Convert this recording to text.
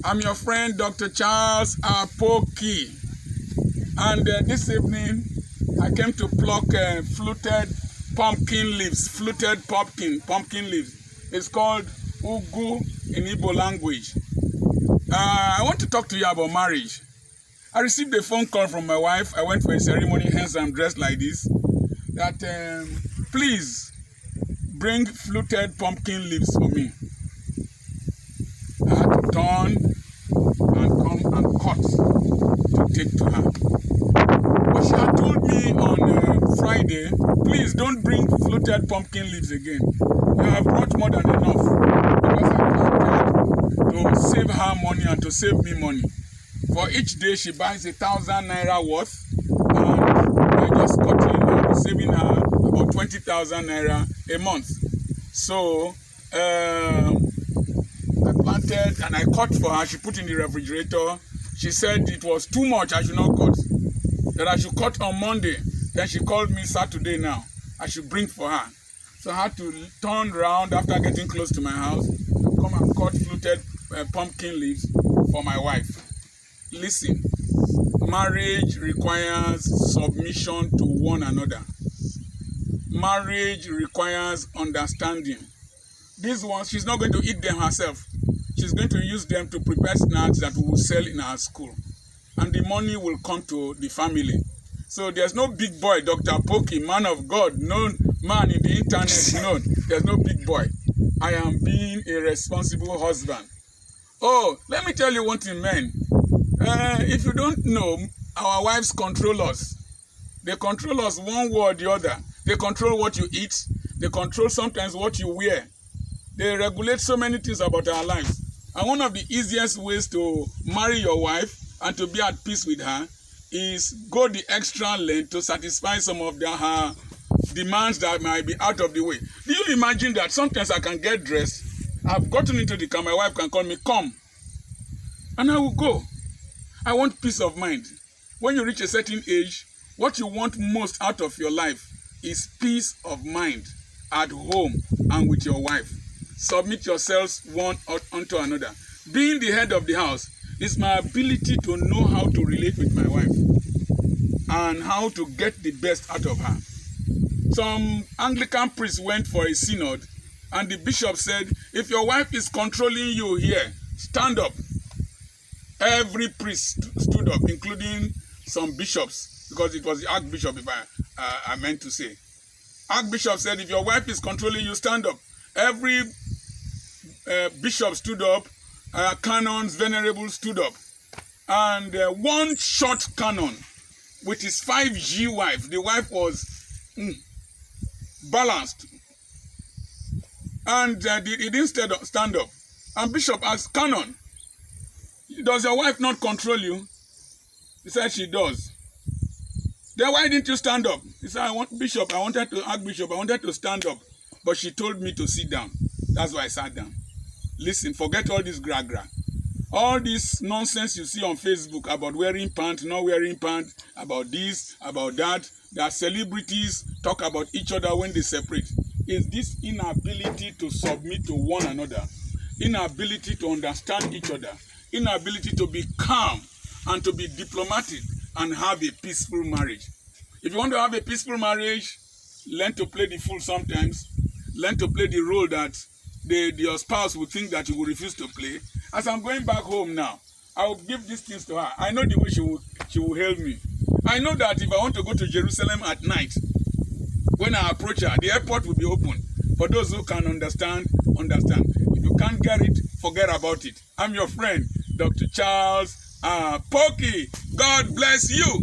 I'm your friend, Dr. Charles Apoki. And this evening, I came to pluck fluted pumpkin leaves. Fluted pumpkin leaves. It's called ugu in Igbo language. I want to talk to you about marriage. I received a phone call from my wife. I went for a ceremony, hence I'm dressed like this. That please bring fluted pumpkin leaves for me. I had to turn and come and cut to take to her. But she had told me on Friday, please don't bring fluted pumpkin leaves again. You have brought more than enough. Because I wanted to save her money and to save me money. For each day she buys 1,000 naira worth, and I just cut in and saving her about 20,000 naira a month. So I planted and I cut for her. She put in the refrigerator. She said it was too much, I should not cut. That I should cut on Monday. Then she called me Saturday now. I should bring for her. So I had to turn around after getting close to my house, come and cut fluted pumpkin leaves for my wife. Listen, marriage requires submission to one another. Marriage requires understanding. These ones, she's not going to eat them herself. She's going to use them to prepare snacks that we will sell in our school. And the money will come to the family. So there's no big boy, Dr. Apoki, man of God, known man in the internet, known. There's no big boy. I am being a responsible husband. Oh, let me tell you one thing, men. If you don't know, our wives control us. They control us one way or the other. They control what you eat. They control sometimes what you wear. They regulate so many things about our lives. And one of the easiest ways to marry your wife and to be at peace with her is go the extra length to satisfy some of her demands that might be out of the way. Do you imagine that sometimes I can get dressed, I've gotten into the car, my wife can call me, come, and I will go. I want peace of mind. When you reach a certain age, what you want most out of your life is peace of mind at home and with your wife. Submit yourselves one unto another. Being the head of the house is my ability to know how to relate with my wife and how to get the best out of her. Some Anglican priests went for a synod and the bishop said, if your wife is controlling you here, stand up. Every priest stood up, including some bishops, because it was the archbishop, if I meant to say. Archbishop said, if your wife is controlling you, stand up. Every bishop stood up, canons, venerables stood up. And one short canon with his 5G wife, the wife was balanced. And he didn't stand up. And bishop asked, canon, does your wife not control you? He said she does. Then why didn't you stand up? He said, Archbishop, I wanted to stand up. But she told me to sit down. That's why I sat down. Listen, forget all this gra-gra. All this nonsense you see on Facebook about wearing pants, not wearing pants, about this, about that. That celebrities talk about each other when they separate. Is this inability to submit to one another, inability to understand each other, inability to be calm and to be diplomatic and have a peaceful marriage. If you want to have a peaceful marriage, learn to play the fool sometimes. Learn to play the role that your spouse would think that you will refuse to play. As I'm going back home now, I will give these things to her. I know the way she will hail me. I know that if I want to go to Jerusalem at night, when I approach her, the airport will be open. For those who can understand, understand. If you can't get it, forget about it. I'm your friend, Dr. Charles Apoki. God bless you.